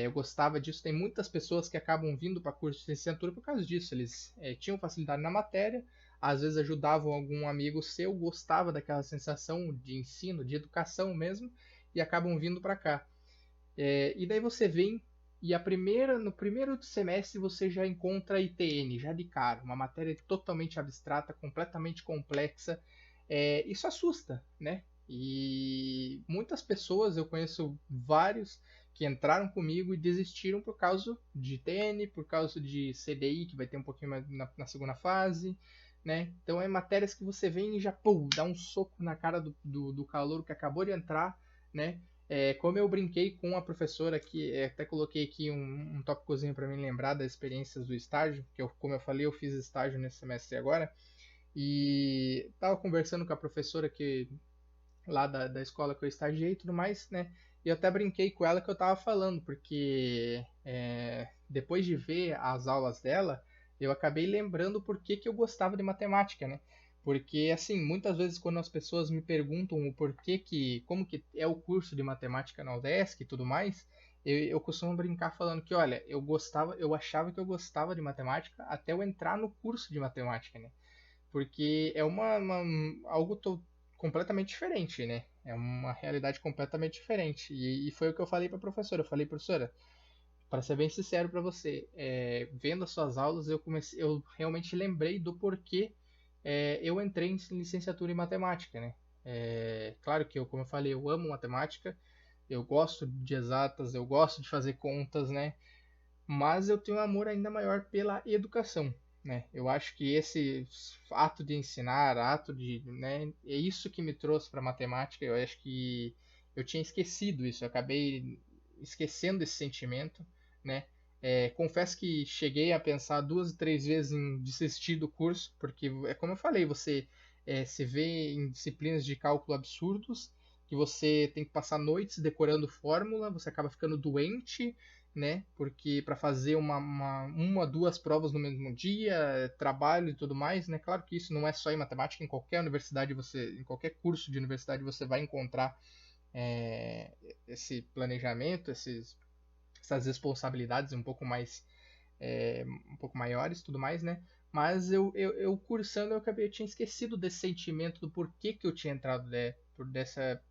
[SPEAKER 1] Eu gostava disso. Tem muitas pessoas que acabam vindo para curso de licenciatura por causa disso. Eles tinham facilidade na matéria, às vezes ajudavam algum amigo seu, gostava daquela sensação de ensino, de educação mesmo, e acabam vindo para cá. E daí você vem e no primeiro semestre você já encontra ITN, já de cara, uma matéria totalmente abstrata, completamente complexa. Isso assusta, né? E muitas pessoas, eu conheço vários que entraram comigo e desistiram por causa de ITN, por causa de CDI, que vai ter um pouquinho mais na segunda fase, né? Então é matérias que você vem e já pum, dá um soco na cara do calouro que acabou de entrar, né? Como eu brinquei com a professora que até coloquei aqui um tópicozinho para mim lembrar das experiências do estágio, que como eu falei, eu fiz estágio nesse semestre agora, e estava conversando com a professora que lá da escola que eu estagiei e tudo mais, né? E eu até brinquei com ela que eu estava falando, porque depois de ver as aulas dela, eu acabei lembrando por que eu gostava de matemática, né? Porque, assim, muitas vezes quando as pessoas me perguntam o porquê como que é o curso de matemática na UDESC e tudo mais, eu costumo brincar falando que, olha, eu achava que eu gostava de matemática até eu entrar no curso de matemática, né? Porque é algo completamente diferente, né? É uma realidade completamente diferente. E foi o que eu falei para a professora. Eu falei, professora, para ser bem sincero para você, vendo as suas aulas, eu realmente lembrei do porquê eu entrei em licenciatura em matemática, né? Claro que como eu falei, eu amo matemática, eu gosto de exatas, eu gosto de fazer contas, né? Mas eu tenho um amor ainda maior pela educação, né? Eu acho que esse ato de ensinar, né, é isso que me trouxe para matemática. Eu acho que eu tinha esquecido isso, eu acabei esquecendo esse sentimento, né? Confesso que cheguei a pensar 2 ou 3 vezes em desistir do curso, porque é como eu falei, você se vê em disciplinas de cálculo absurdos, que você tem que passar noites decorando fórmula, você acaba ficando doente, né? Porque para fazer uma, duas provas no mesmo dia, trabalho e tudo mais, né? Claro que isso não é só em matemática, em qualquer universidade em qualquer curso de universidade você vai encontrar é, esse planejamento, essas responsabilidades um pouco maiores, tudo mais, né? Mas eu cursando eu tinha esquecido desse sentimento do porquê que eu tinha entrado, né?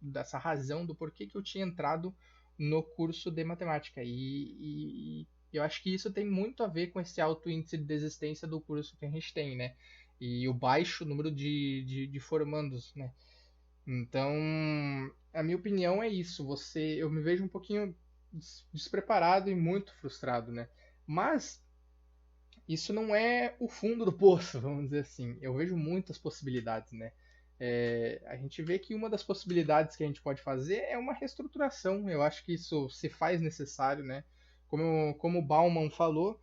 [SPEAKER 1] Dessa razão do porquê que eu tinha entrado no curso de matemática. E eu acho que isso tem muito a ver com esse alto índice de desistência do curso que a gente tem, né? E o baixo número de formandos, né? Então, a minha opinião é isso. Eu me vejo um pouquinho despreparado e muito frustrado, né? Mas isso não é o fundo do poço, vamos dizer assim. Eu vejo muitas possibilidades, né? A gente vê que uma das possibilidades que a gente pode fazer é uma reestruturação. Eu acho que isso se faz necessário, né? Como o Bauman falou,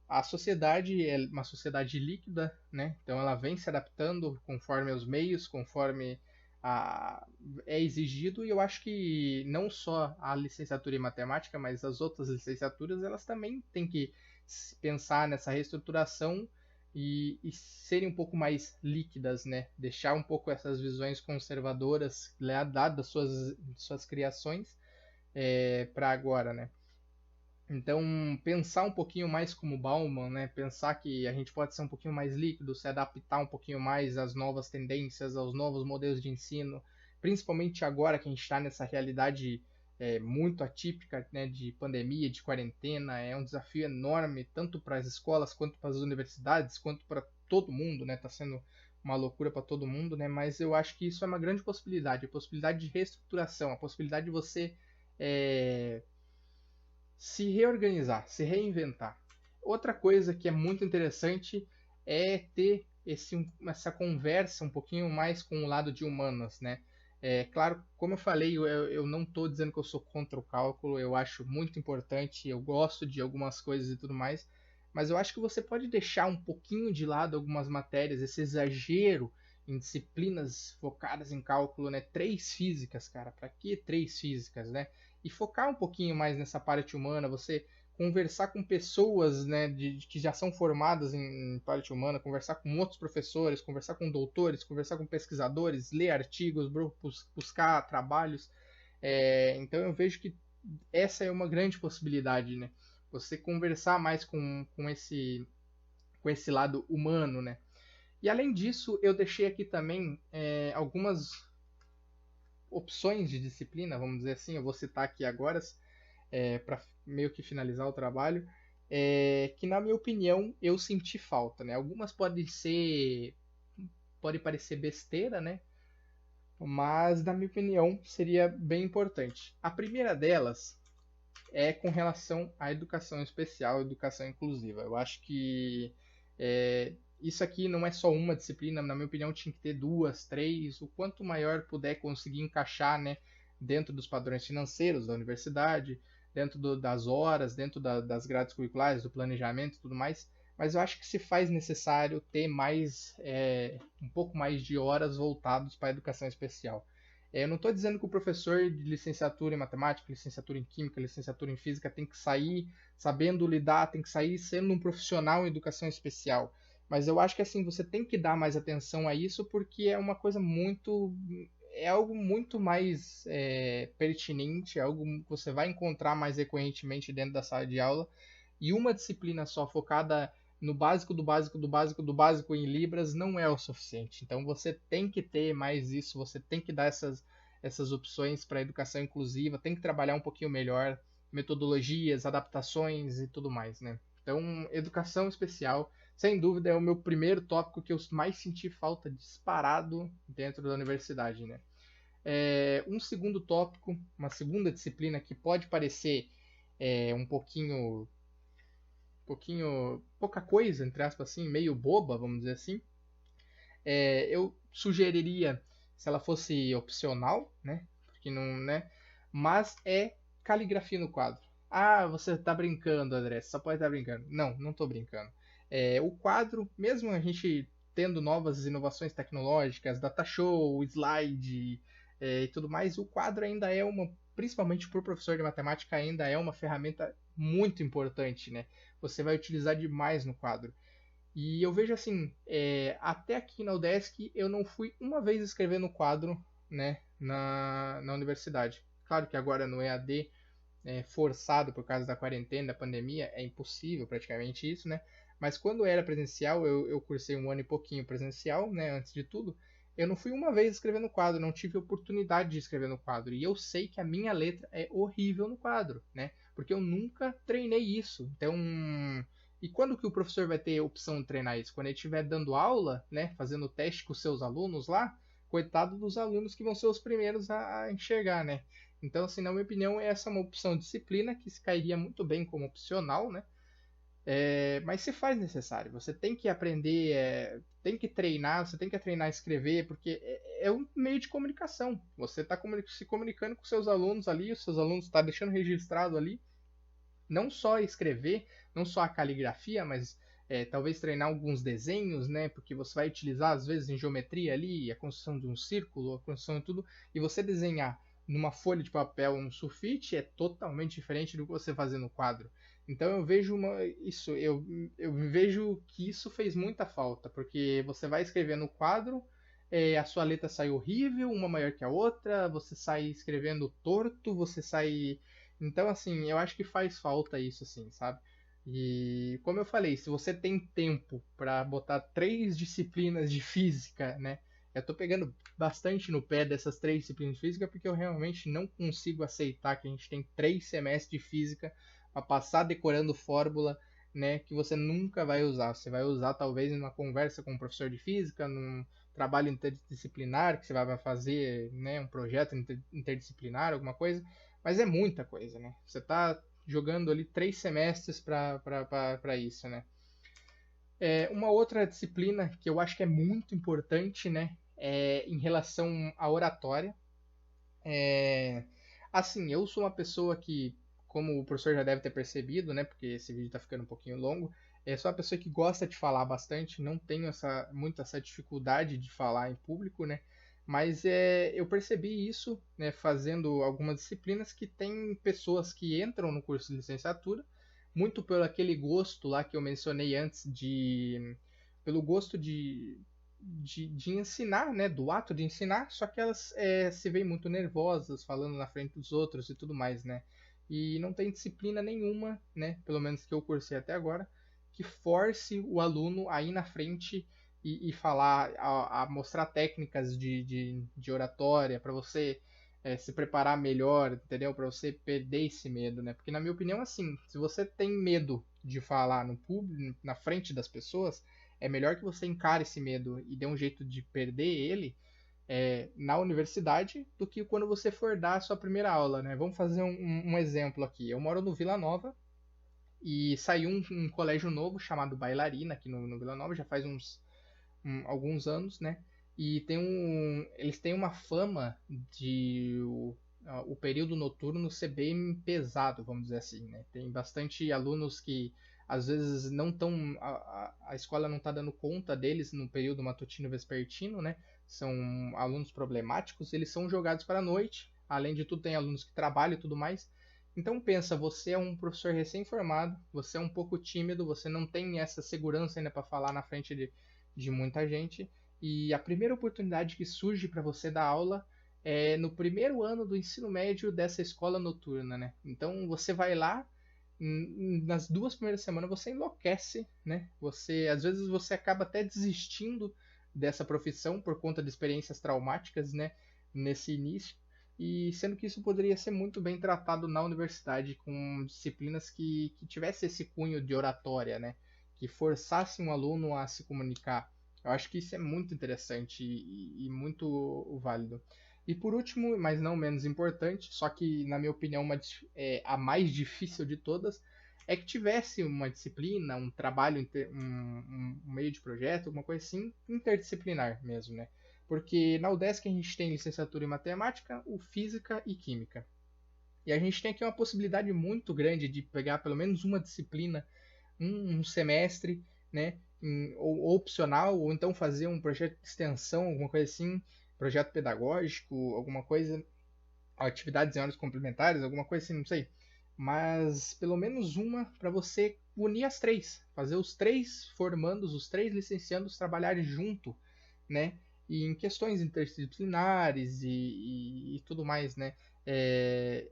[SPEAKER 1] a sociedade é uma sociedade líquida, né? Então ela vem se adaptando conforme os meios, conforme a, é exigido. E eu acho que não só a licenciatura em matemática, mas as outras licenciaturas, elas também têm que pensar nessa reestruturação e serem um pouco mais líquidas, né? Deixar um pouco essas visões conservadoras, dadas suas criações, para agora, né? Então, pensar um pouquinho mais como Bauman, né? Pensar que a gente pode ser um pouquinho mais líquido, se adaptar um pouquinho mais às novas tendências, aos novos modelos de ensino, principalmente agora que a gente está nessa realidade muito atípica, né, de pandemia, de quarentena. É um desafio enorme, tanto para as escolas, quanto para as universidades, quanto para todo mundo, né? Está sendo uma loucura para todo mundo, né? Mas eu acho que isso é uma grande possibilidade, a possibilidade de reestruturação, a possibilidade de você é, se reorganizar, se reinventar. Outra coisa que é muito interessante é ter essa conversa um pouquinho mais com o lado de humanas, né? Claro, como eu falei, eu não estou dizendo que eu sou contra o cálculo, eu acho muito importante, eu gosto de algumas coisas e tudo mais, mas eu acho que você pode deixar um pouquinho de lado algumas matérias, esse exagero em disciplinas focadas em cálculo, né? 3 físicas, cara, para que 3 físicas, né? E focar um pouquinho mais nessa parte humana, você conversar com pessoas, né, que já são formadas em parte humana, conversar com outros professores, conversar com doutores, conversar com pesquisadores, ler artigos, buscar trabalhos. Então eu vejo que essa é uma grande possibilidade, né? Você conversar mais com esse lado humano, né? E além disso, eu deixei aqui também algumas opções de disciplina, vamos dizer assim, eu vou citar aqui agora, para meio que finalizar o trabalho, que na minha opinião eu senti falta, né? Algumas pode parecer besteira, né? Mas na minha opinião seria bem importante. A primeira delas é com relação à educação especial, educação inclusiva. Eu acho que isso aqui não é só uma disciplina, na minha opinião tinha que ter 2, 3, o quanto maior puder conseguir encaixar, né, dentro dos padrões financeiros da universidade, dentro das horas, dentro das grades curriculares, do planejamento e tudo mais. Mas eu acho que se faz necessário ter um pouco mais de horas voltados para a educação especial. Eu não estou dizendo que o professor de licenciatura em matemática, licenciatura em química, licenciatura em física tem que sair sabendo lidar, tem que sair sendo um profissional em educação especial. Mas eu acho que assim, você tem que dar mais atenção a isso porque é uma coisa muito. É algo muito mais pertinente, é algo que você vai encontrar mais recorrentemente dentro da sala de aula. E uma disciplina só focada no básico do básico do básico do básico em Libras não é o suficiente. Então você tem que ter mais isso, você tem que dar essas opções para a educação inclusiva, tem que trabalhar um pouquinho melhor metodologias, adaptações e tudo mais, né? Então, educação especial, sem dúvida, é o meu primeiro tópico que eu mais senti falta disparado dentro da universidade, né? Um segundo tópico, uma segunda disciplina que pode parecer pouca coisa, entre aspas, assim, meio boba, vamos dizer assim, eu sugeriria se ela fosse opcional, né? Porque não, né? Mas é caligrafia no quadro. Ah, você está brincando, André, só pode estar brincando. Não, não estou brincando. O quadro, mesmo a gente tendo novas inovações tecnológicas, data show, slide e tudo mais, o quadro ainda é principalmente para o professor de matemática, ainda é uma ferramenta muito importante, né? Você vai utilizar demais no quadro. E eu vejo assim, até aqui na UDESC eu não fui uma vez escrever no quadro, né, na universidade. Claro que agora no EAD, forçado por causa da quarentena, da pandemia, é impossível praticamente isso, né? Mas quando era presencial, eu cursei um ano e pouquinho presencial, né, antes de tudo, eu não fui uma vez escrever no quadro, não tive oportunidade de escrever no quadro. E eu sei que a minha letra é horrível no quadro, né? Porque eu nunca treinei isso. Então, e quando que o professor vai ter a opção de treinar isso? Quando ele estiver dando aula, né, fazendo teste com os seus alunos lá, coitado dos alunos que vão ser os primeiros a enxergar, né? Então, assim, na minha opinião, essa é uma opção de disciplina que se cairia muito bem como opcional, né? Mas se faz necessário. Você tem que aprender, tem que treinar, você tem que treinar a escrever, porque é um meio de comunicação. Você está se comunicando com seus alunos ali, os seus alunos estão deixando registrado ali não só escrever, não só a caligrafia, mas talvez treinar alguns desenhos, né? Porque você vai utilizar às vezes em geometria ali a construção de um círculo, a construção de tudo, e você desenhar numa folha de papel um sulfite é totalmente diferente do que você fazer no quadro. Então eu vejo eu vejo que isso fez muita falta, porque você vai escrever no quadro, a sua letra sai horrível, uma maior que a outra, você sai escrevendo torto, você sai então, assim, eu acho que faz falta isso, assim, sabe? E como eu falei, se você tem tempo para botar 3 disciplinas de física, né? Eu tô pegando bastante no pé dessas 3 disciplinas de física porque eu realmente não consigo aceitar que a gente tem 3 semestres de física para passar decorando fórmula, né? Que você nunca vai usar. Você vai usar talvez numa conversa com um professor de física, num trabalho interdisciplinar que você vai fazer, né? Um projeto interdisciplinar, alguma coisa. Mas é muita coisa, né? Você está jogando ali 3 semestres para isso, né? Uma outra disciplina que eu acho que é muito importante, né? Em relação à oratória. Assim, eu sou uma pessoa que, como o professor já deve ter percebido, né? Porque esse vídeo está ficando um pouquinho longo, Sou uma pessoa que gosta de falar bastante, não tenho muito essa dificuldade de falar em público, né? Mas eu percebi isso, né, fazendo algumas disciplinas que tem pessoas que entram no curso de licenciatura, muito pelo aquele gosto lá que eu mencionei antes pelo gosto de ensinar, né, do ato de ensinar, só que elas se veem muito nervosas, falando na frente dos outros e tudo mais, né? E não tem disciplina nenhuma, né, pelo menos que eu cursei até agora, que force o aluno a ir na frente e falar, a mostrar técnicas de oratória para você se preparar melhor, entendeu? Para você perder esse medo, né? Porque na minha opinião, assim, se você tem medo de falar no público, na frente das pessoas, é melhor que você encare esse medo e dê um jeito de perder ele na universidade do que quando você for dar a sua primeira aula, né? Vamos fazer um exemplo aqui. Eu moro no Vila Nova e saiu um colégio novo chamado Bailarina aqui no Vila Nova, já faz alguns anos, né? E eles têm uma fama de o período noturno ser bem pesado, vamos dizer assim, né? Tem bastante alunos que às vezes não estão, a escola não está dando conta deles no período matutino vespertino, né? São alunos problemáticos, eles são jogados para a noite. Além de tudo, tem alunos que trabalham e tudo mais. Então pensa, você é um professor recém-formado, você é um pouco tímido, você não tem essa segurança ainda para falar na frente de muita gente, e a primeira oportunidade que surge para você dar aula é no primeiro ano do ensino médio dessa escola noturna, né? Então você vai lá, nas 2 primeiras semanas você enlouquece, né? Às vezes você acaba até desistindo dessa profissão por conta de experiências traumáticas, né? Nesse início. E sendo que isso poderia ser muito bem tratado na universidade com disciplinas que tivesse esse cunho de oratória, né? Que forçasse um aluno a se comunicar. Eu acho que isso é muito interessante e muito válido. E por último, mas não menos importante, só que na minha opinião a mais difícil de todas, é que tivesse uma disciplina, um trabalho, um meio de projeto, alguma coisa assim, interdisciplinar mesmo, né? Porque na UDESC a gente tem licenciatura em matemática, física e química. E a gente tem aqui uma possibilidade muito grande de pegar pelo menos uma disciplina, um semestre, né? Ou opcional, ou então fazer um projeto de extensão, alguma coisa assim, projeto pedagógico, alguma coisa, atividades em horas complementares, alguma coisa assim, não sei. Mas pelo menos uma para você unir as três, fazer os três formandos, os três licenciandos trabalharem junto, né? E em questões interdisciplinares e tudo mais, né?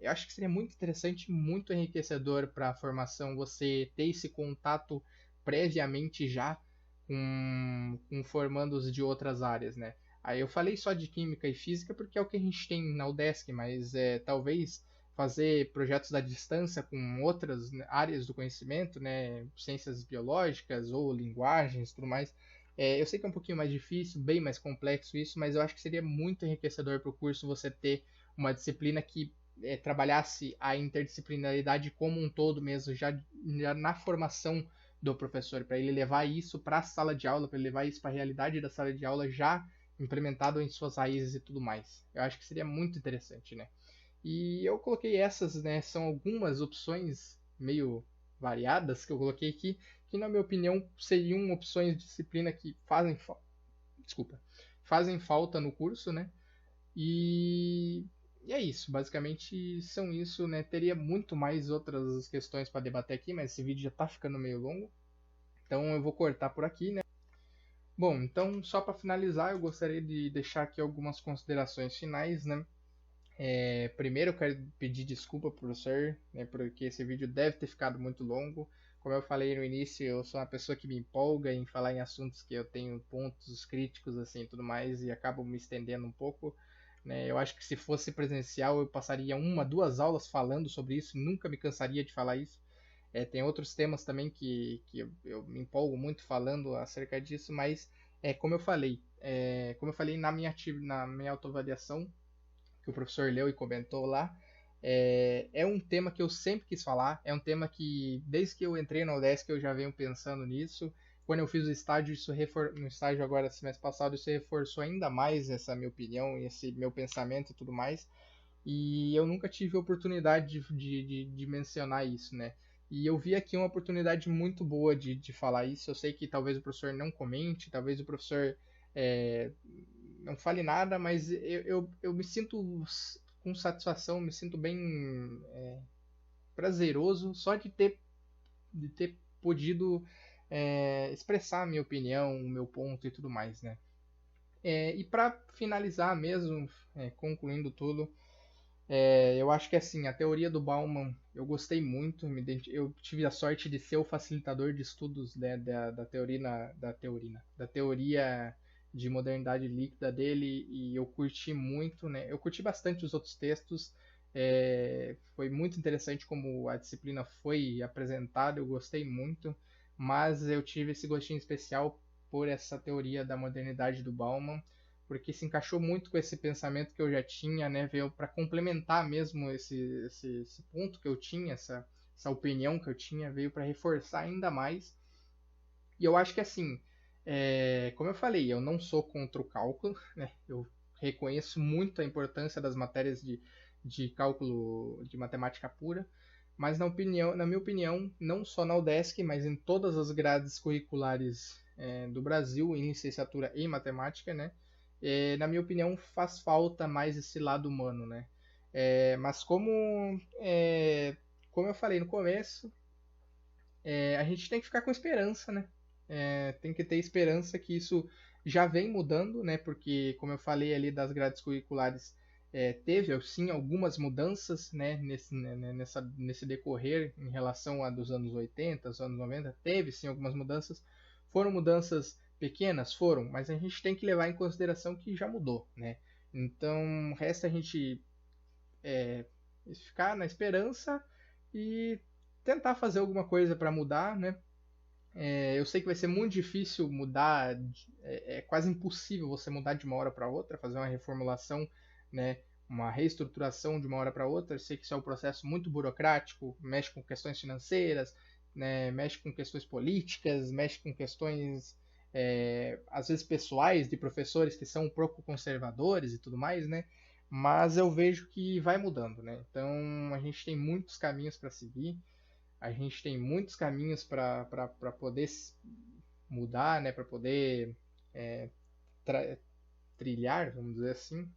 [SPEAKER 1] Eu acho que seria muito interessante, muito enriquecedor para a formação você ter esse contato previamente já com formandos de outras áreas, né? Aí eu falei só de química e física porque é o que a gente tem na UDESC, mas talvez fazer projetos à distância com outras, né, áreas do conhecimento, né, ciências biológicas ou linguagens, tudo mais. Eu sei que é um pouquinho mais difícil, bem mais complexo isso, mas eu acho que seria muito enriquecedor para o curso você ter uma disciplina que trabalhasse a interdisciplinaridade como um todo mesmo, já na formação do professor, para ele levar isso para a sala de aula, para ele levar isso para a realidade da sala de aula já implementado em suas raízes e tudo mais. Eu acho que seria muito interessante, né? E eu coloquei essas, né? São algumas opções meio variadas que eu coloquei aqui, que na minha opinião seriam opções de disciplina que desculpa, fazem falta no curso, né? E é isso, basicamente são isso, né? Teria muito mais outras questões para debater aqui, mas esse vídeo já está ficando meio longo, então eu vou cortar por aqui, né? Bom, então só para finalizar, eu gostaria de deixar aqui algumas considerações finais, né? Primeiro eu quero pedir desculpa, professor, né, porque esse vídeo deve ter ficado muito longo. Como eu falei no início, eu sou uma pessoa que me empolga em falar em assuntos que eu tenho pontos críticos assim e tudo mais e acabo me estendendo um pouco, né? Eu acho que se fosse presencial eu passaria 1, 2 aulas falando sobre isso, nunca me cansaria de falar isso. Tem outros temas também que eu me empolgo muito falando acerca disso, mas como eu falei na minha autoavaliação, que o professor leu e comentou lá, é um tema que eu sempre quis falar, é um tema que desde que eu entrei na UDESC eu já venho pensando nisso. Quando eu fiz o estágio, no estágio agora, semestre passado, isso reforçou ainda mais essa minha opinião, esse meu pensamento e tudo mais. E eu nunca tive a oportunidade de mencionar isso, né? E eu vi aqui uma oportunidade muito boa de falar isso. Eu sei que talvez o professor não comente, talvez o professor é, não fale nada, mas eu me sinto com satisfação, me sinto bem prazeroso só de ter podido expressar a minha opinião, o meu ponto e tudo mais, né? E para finalizar mesmo, concluindo tudo, eu acho que assim, a teoria do Bauman eu gostei muito, eu tive a sorte de ser o facilitador de estudos, né, da teoria de modernidade líquida dele, e eu curti muito, né? Eu curti bastante os outros textos. Foi muito interessante como a disciplina foi apresentada, eu gostei muito, mas eu tive esse gostinho especial por essa teoria da modernidade do Bauman, porque se encaixou muito com esse pensamento que eu já tinha, né? Veio para complementar mesmo esse ponto que eu tinha, essa opinião que eu tinha, veio para reforçar ainda mais. E eu acho que assim, como eu falei, eu não sou contra o cálculo, né? Eu reconheço muito a importância das matérias de cálculo de matemática pura, mas na minha opinião, não só na UDESC, mas em todas as grades curriculares do Brasil, em licenciatura em matemática, né? Na minha opinião, faz falta mais esse lado humano, né? Mas como eu falei no começo, a gente tem que ficar com esperança, né? Tem que ter esperança que isso já vem mudando, né? Porque, como eu falei ali das grades curriculares, teve sim algumas mudanças, né? Nesse decorrer em relação a dos anos 80, dos anos 90, teve sim algumas mudanças. Foram mudanças pequenas? Foram, mas a gente tem que levar em consideração que já mudou, né? Então, resta a gente ficar na esperança e tentar fazer alguma coisa para mudar, né? Eu sei que vai ser muito difícil mudar, é quase impossível você mudar de uma hora para outra, fazer uma reformulação, né, uma reestruturação de uma hora para outra. Eu sei que isso é um processo muito burocrático, mexe com questões financeiras, né, mexe com questões políticas, mexe com questões, às vezes pessoais, de professores que são um pouco conservadores e tudo mais, né? Mas eu vejo que vai mudando, né? Então a gente tem muitos caminhos para seguir. A gente tem muitos caminhos para poder mudar, né, para poder é, trilhar, vamos dizer assim.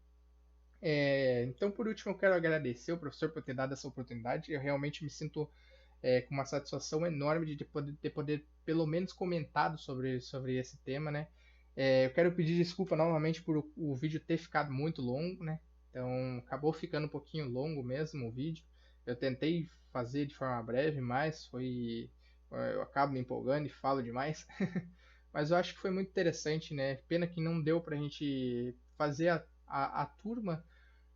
[SPEAKER 1] Então, por último, eu quero agradecer o professor por ter dado essa oportunidade. Eu realmente me sinto com uma satisfação enorme de poder pelo menos comentado sobre esse tema, né? Eu quero pedir desculpa novamente por o vídeo ter ficado muito longo, né? Então, acabou ficando um pouquinho longo mesmo o vídeo. Eu tentei fazer de forma breve, mas eu acabo me empolgando e falo demais. Mas eu acho que foi muito interessante, né? Pena que não deu pra gente fazer a turma,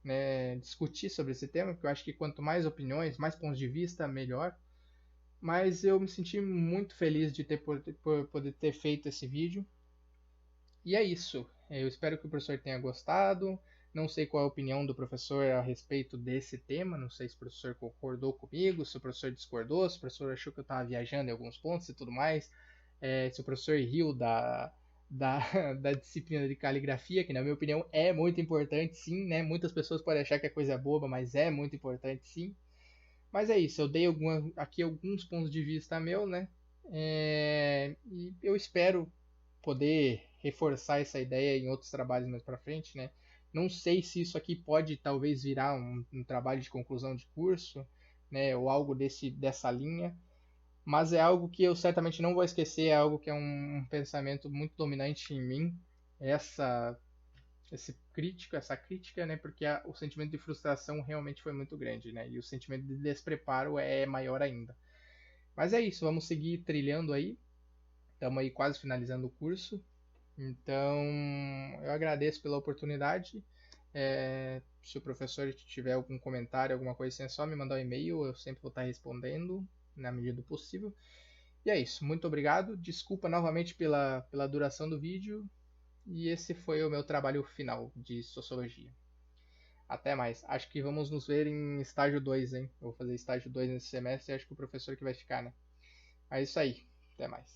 [SPEAKER 1] né, discutir sobre esse tema, porque eu acho que quanto mais opiniões, mais pontos de vista, melhor. Mas eu me senti muito feliz de poder ter feito esse vídeo. E é isso. Eu espero que o professor tenha gostado. Não sei qual é a opinião do professor a respeito desse tema. Não sei se o professor concordou comigo, se o professor discordou, se o professor achou que eu estava viajando em alguns pontos e tudo mais. Se o professor riu da, da disciplina de caligrafia, que na minha opinião é muito importante, sim, né? Muitas pessoas podem achar que é coisa boba, mas é muito importante, sim. Mas é isso, eu dei aqui alguns pontos de vista meu, né? E eu espero poder reforçar essa ideia em outros trabalhos mais para frente, né? Não sei se isso aqui pode talvez virar um trabalho de conclusão de curso, né? Ou algo dessa linha, mas é algo que eu certamente não vou esquecer, é algo que é um pensamento muito dominante em mim, essa essa crítica, né? Porque o sentimento de frustração realmente foi muito grande, né? E o sentimento de despreparo é maior ainda. Mas é isso, vamos seguir trilhando aí. Estamos aí quase finalizando o curso. Então, eu agradeço pela oportunidade. Se o professor tiver algum comentário, alguma coisa assim, é só me mandar um e-mail, eu sempre vou estar respondendo na medida do possível. E é isso, muito obrigado. Desculpa novamente pela duração do vídeo. E esse foi o meu trabalho final de sociologia. Até mais. Acho que vamos nos ver em estágio 2, hein? Eu vou fazer estágio 2 nesse semestre e acho que o professor que vai ficar, né? É isso aí. Até mais.